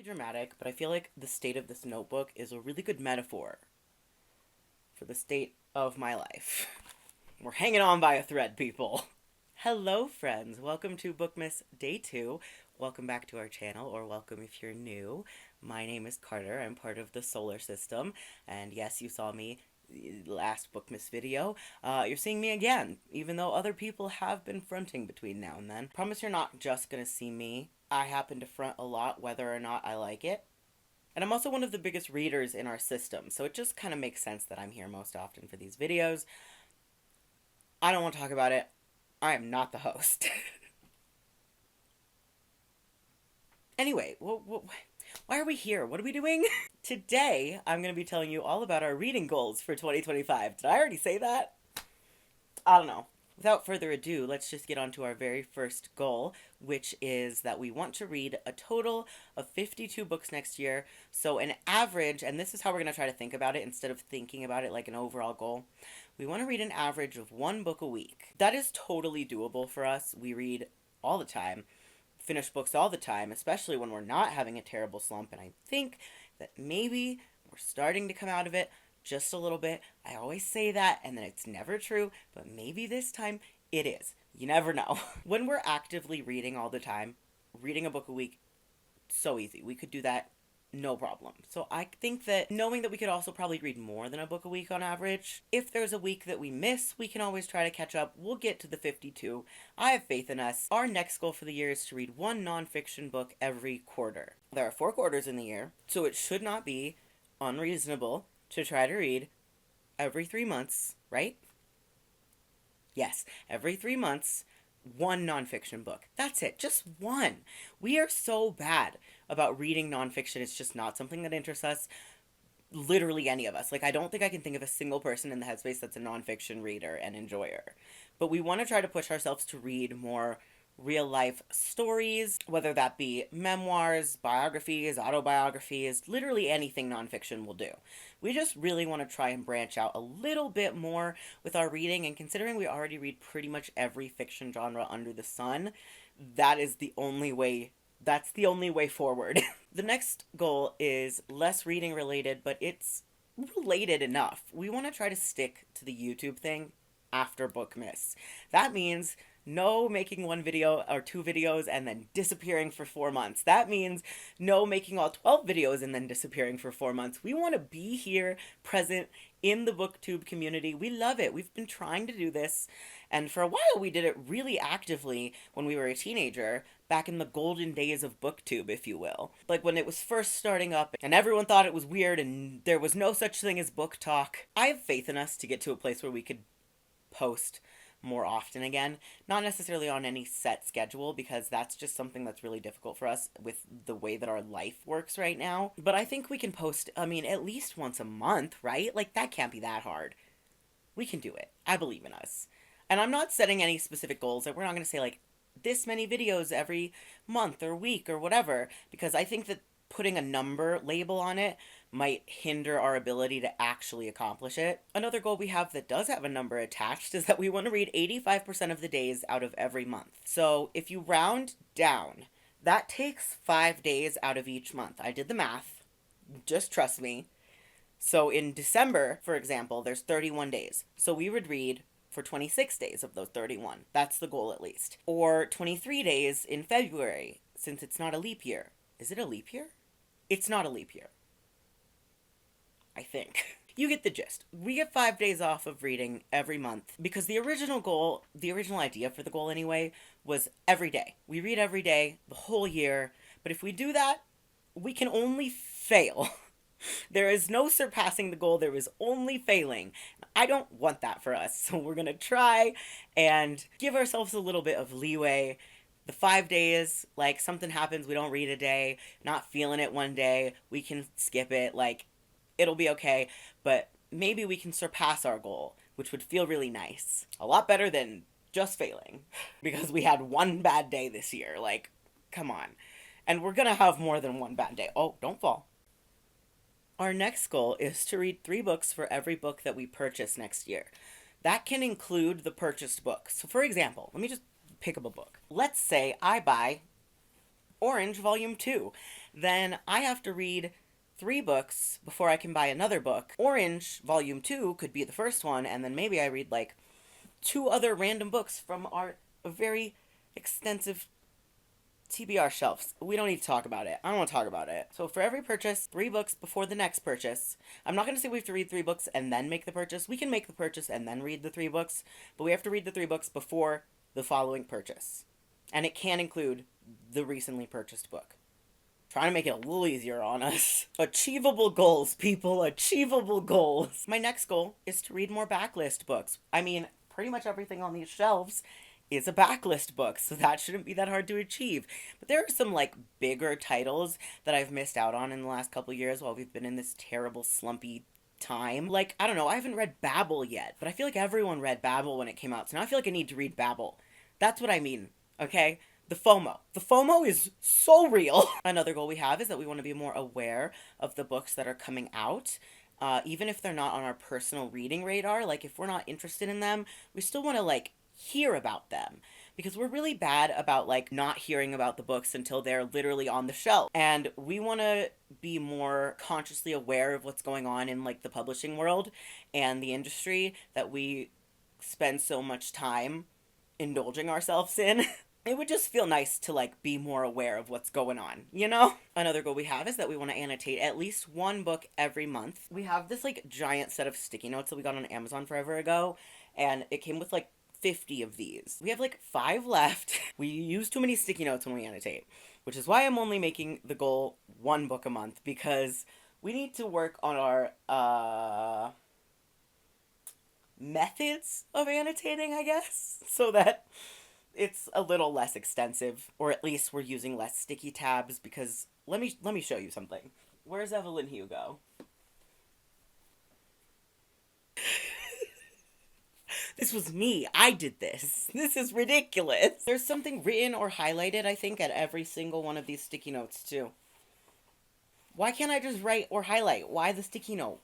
be dramatic, but I feel like the state of this notebook is a really good metaphor for the state of my life. We're hanging on by a thread, people. Hello, friends. Welcome to Bookmas Day 2. Welcome back to our channel, or welcome if you're new. My name is Carter. I'm part of the solar system. And yes, you saw me last Bookmas video. You're seeing me again, even though other people have been fronting between now and then. Promise you're not just gonna see me. I happen to front a lot whether or not I like it. And I'm also one of the biggest readers in our system, so it just kind of makes sense that I'm here most often for these videos. I don't want to talk about it. I am not the host. Anyway, why are we here? What are we doing? Today, I'm going to be telling you all about our reading goals for 2025. Did I already say that? I don't know. Without further ado, let's just get on to our very first goal, which is that we want to read a total of 52 books next year. So an average, and this is how we're going to try to think about it instead of thinking about it like an overall goal. We want to read an average of one book a week. That is totally doable for us. We read all the time, finish books all the time, especially when we're not having a terrible slump. And I think that maybe we're starting to come out of it just a little bit. I always say that, and then it's never true, but maybe this time it is. You never know. When we're actively reading all the time, reading a book a week, so easy. We could do that no problem. So I think that knowing that we could also probably read more than a book a week on average, if there's a week that we miss, we can always try to catch up. We'll get to the 52. I have faith in us. Our next goal for the year is to read one nonfiction book every quarter. There are 4 quarters in the year, so it should not be unreasonable to try to read every 3 months, right? Yes, every 3 months, one nonfiction book. That's it, just one. We are so bad about reading nonfiction. It's just not something that interests us. Literally any of us. Like, I don't think I can think of a single person in the headspace that's a nonfiction reader and enjoyer. But we want to try to push ourselves to read more real life stories, whether that be memoirs, biographies, autobiographies, literally anything nonfiction will do. We just really want to try and branch out a little bit more with our reading, and considering we already read pretty much every fiction genre under the sun, that is the only way. That's the only way forward. The next goal is less reading related, but it's related enough. We want to try to stick to the YouTube thing after Bookmas. That means no making 1 video or 2 videos and then disappearing for 4 months. That means no making all 12 videos and then disappearing for 4 months. We want to be here, present in the booktube community. We love it. We've been trying to do this, and for a while we did it really actively when we were a teenager, back in the golden days of booktube, if you will. Like when it was first starting up and everyone thought it was weird and there was no such thing as book talk. I have faith in us to get to a place where we could post more often again. Not necessarily on any set schedule, because that's just something that's really difficult for us with the way that our life works right now. But I think we can post, at least once a month, right? Like, that can't be that hard. We can do it. I believe in us. And I'm not setting any specific goals. That we're not going to say, like, this many videos every month or week or whatever, because I think that putting a number label on it might hinder our ability to actually accomplish it. Another goal we have that does have a number attached is that we want to read 85% of the days out of every month. So if you round down, that takes 5 days out of each month. I did the math. Just trust me. So in December, for example, there's 31 days. So we would read for 26 days of those 31. That's the goal, at least. Or 23 days in February, since it's not a leap year. Is it a leap year? It's not a leap year, I think. You get the gist. We get 5 days off of reading every month, because the original idea for the goal anyway, was every day. We read every day, the whole year. But if we do that, we can only fail. There is no surpassing the goal. There is only failing. I don't want that for us. So we're going to try and give ourselves a little bit of leeway. The 5 days, like, something happens, we don't read a day, not feeling it one day, we can skip it, like, it'll be okay, but maybe we can surpass our goal, which would feel really nice. A lot better than just failing, because we had one bad day this year, like, come on. And we're gonna have more than one bad day. Oh, don't fall. Our next goal is to read 3 books for every book that we purchase next year. That can include the purchased books. So for example, let me just pick up a book. Let's say I buy Orange Volume 2. then I have to read 3 books before I can buy another book. Orange Volume 2 could be the first one, and then maybe I read like 2 other random books from our very extensive TBR shelves. We don't need to talk about it. I don't want to talk about it. So for every purchase, 3 books before the next purchase. I'm not going to say we have to read 3 books and then make the purchase. We can make the purchase and then read the 3 books, but we have to read the 3 books before the following purchase. And it can include the recently purchased book. Trying to make it a little easier on us. Achievable goals, people. Achievable goals. My next goal is to read more backlist books. I mean, pretty much everything on these shelves is a backlist book, so that shouldn't be that hard to achieve. But there are some like bigger titles that I've missed out on in the last couple years while we've been in this terrible slumpy time. Like, I don't know, I haven't read Babel yet, but I feel like everyone read Babel when it came out, so now I feel like I need to read Babel. That's what I mean, okay? The FOMO. The FOMO is so real. Another goal we have is that we want to be more aware of the books that are coming out. Even if they're not on our personal reading radar, like if we're not interested in them, we still want to like hear about them, because we're really bad about like not hearing about the books until they're literally on the shelf. And we want to be more consciously aware of what's going on in like the publishing world and the industry that we spend so much time indulging ourselves in. It would just feel nice to like be more aware of what's going on, you know? Another goal we have is that we want to annotate at least 1 book every month. We have this like giant set of sticky notes that we got on Amazon forever ago, and it came with like 50 of these. We have like 5 left. We use too many sticky notes when we annotate, which is why I'm only making the goal 1 book a month, because we need to work on our methods of annotating, I guess, so that it's a little less extensive, or at least we're using less sticky tabs, because let me show you something. Where's Evelyn Hugo? This was me. I did this. This is ridiculous. There's something written or highlighted, I think, at every single one of these sticky notes, too. Why can't I just write or highlight? Why the sticky note?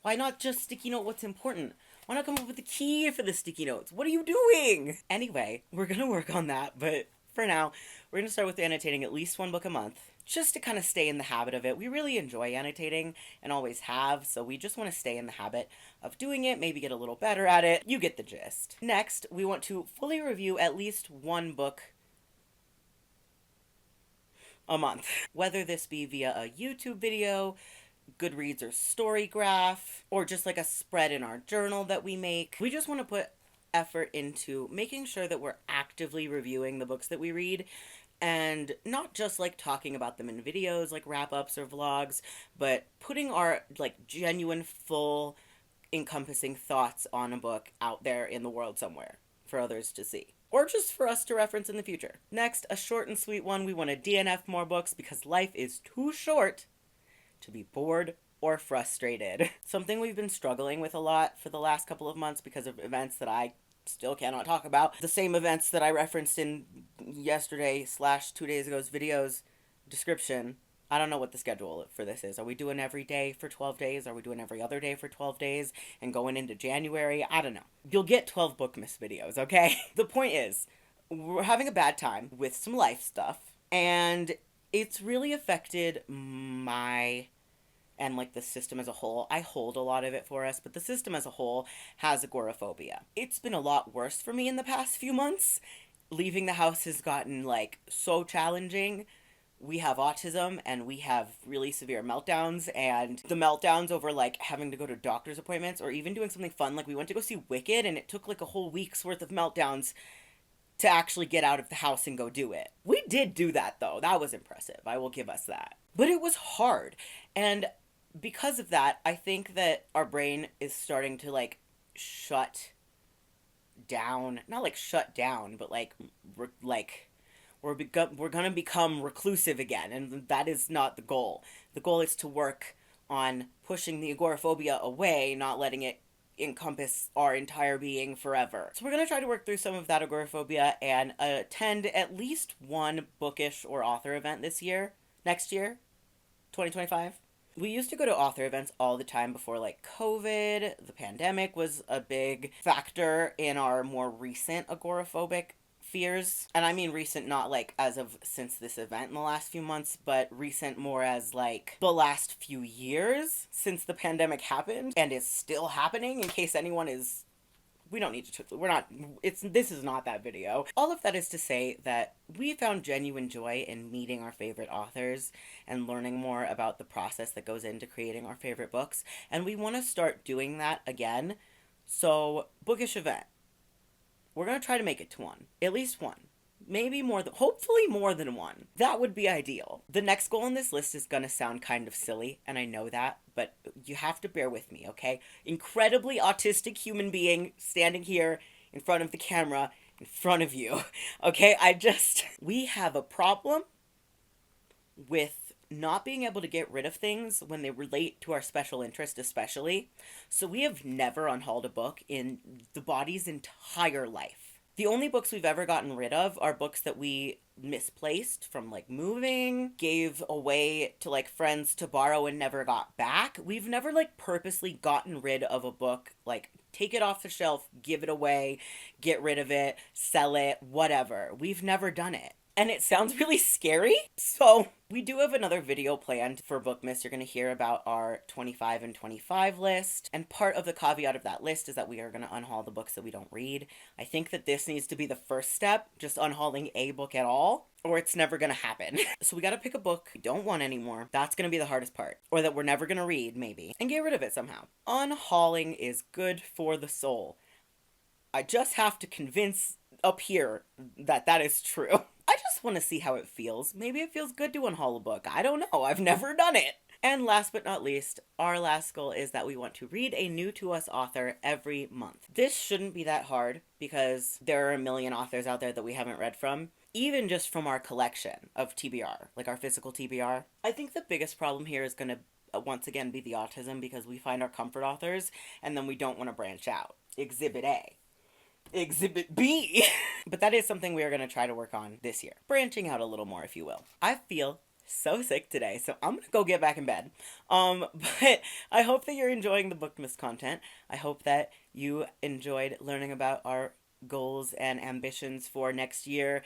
Why not just sticky note what's important? Why not come up with a key for the sticky notes? What are you doing? Anyway, we're gonna work on that, but for now, we're gonna start with annotating at least 1 book a month, just to kind of stay in the habit of it. We really enjoy annotating and always have, so we just want to stay in the habit of doing it, maybe get a little better at it. You get the gist. Next, we want to fully review at least 1 book a month, whether this be via a YouTube video, Goodreads or Storygraph, or just like a spread in our journal that we make. We just want to put effort into making sure that we're actively reviewing the books that we read, and not just like talking about them in videos like wrap-ups or vlogs, but putting our like genuine, full, encompassing thoughts on a book out there in the world somewhere for others to see, or just for us to reference in the future. Next, a short and sweet one. We want to DNF more books because life is too short to be bored or frustrated. Something we've been struggling with a lot for the last couple of months because of events that I still cannot talk about. The same events that I referenced in yesterday/2 days ago's video's description. I don't know what the schedule for this is. Are we doing every day for 12 days? Are we doing every other day for 12 days and going into January? I don't know. You'll get 12 Bookmas videos, okay? The point is, we're having a bad time with some life stuff, and it's really affected my and like the system as a whole. I hold a lot of it for us, but the system as a whole has agoraphobia. It's been a lot worse for me in the past few months. Leaving the house has gotten like so challenging. We have autism and we have really severe meltdowns, and the meltdowns over like having to go to doctor's appointments or even doing something fun, like we went to go see Wicked and it took like a whole week's worth of meltdowns to actually get out of the house and go do it. We did do that though. That was impressive. I will give us that. But it was hard. And because of that, I think that our brain is starting to like shut down. Not like shut down, but like we're gonna become reclusive again, and that is not the goal. The goal is to work on pushing the agoraphobia away, not letting it encompass our entire being forever. So we're gonna try to work through some of that agoraphobia and attend at least 1 bookish or author event next year, 2025. We used to go to author events all the time before like COVID. The pandemic was a big factor in our more recent agoraphobic fears. And I mean recent, not like as of since this event in the last few months, but recent more as like the last few years since the pandemic happened and is still happening, in case anyone is, we don't need to, we're not, this is not that video. All of that is to say that we found genuine joy in meeting our favorite authors and learning more about the process that goes into creating our favorite books, and we want to start doing that again. So, bookish event, we're going to try to make it to one, at least one. Maybe more than, hopefully more than one. That would be ideal. The next goal on this list is gonna sound kind of silly, and I know that, but you have to bear with me, okay? Incredibly autistic human being standing here in front of the camera, in front of you, okay? We have a problem with not being able to get rid of things when they relate to our special interest, especially. So we have never unhauled a book in the body's entire life. The only books we've ever gotten rid of are books that we misplaced from like moving, gave away to like friends to borrow and never got back. We've never like purposely gotten rid of a book, like take it off the shelf, give it away, get rid of it, sell it, whatever. We've never done it. And it sounds really scary. So we do have another video planned for Bookmas. You're going to hear about our 25 and 25 list. And part of the caveat of that list is that we are going to unhaul the books that we don't read. I think that this needs to be the first step, just unhauling a book at all, or it's never going to happen. So we got to pick a book we don't want anymore. That's going to be the hardest part. Or that we're never going to read, maybe. And get rid of it somehow. Unhauling is good for the soul. I just have to convince up here that that is true. I just want to see how it feels. Maybe it feels good to unhaul a book. I don't know. I've never done it. And last but not least, our last goal is that we want to read a new to us author every month. This shouldn't be that hard because there are a million authors out there that we haven't read from, even just from our collection of TBR, like our physical TBR. I think the biggest problem here is going to once again be the autism, because we find our comfort authors and then we don't want to branch out. Exhibit A. Exhibit B. But that is something we are going to try to work on this year. Branching out a little more, if you will. I feel so sick today, so I'm going to go get back in bed. But I hope that you're enjoying the Bookmas content. I hope that you enjoyed learning about our goals and ambitions for next year.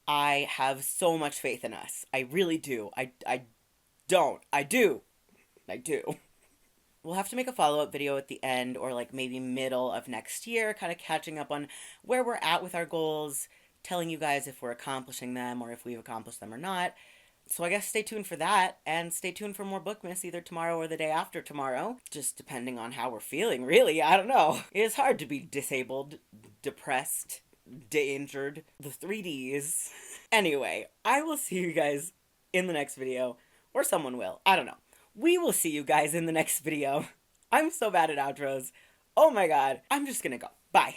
I have so much faith in us. I really do. I do. I do. We'll have to make a follow-up video at the end, or like maybe middle of next year, kind of catching up on where we're at with our goals, telling you guys if we're accomplishing them or if we've accomplished them or not. So I guess stay tuned for that, and stay tuned for more Bookmas either tomorrow or the day after tomorrow, just depending on how we're feeling, really. I don't know. It is hard to be disabled, depressed, injured, the 3Ds. Anyway, I will see you guys in the next video, or someone will. I don't know. We will see you guys in the next video. I'm so bad at outros. Oh my god. I'm just gonna go. Bye.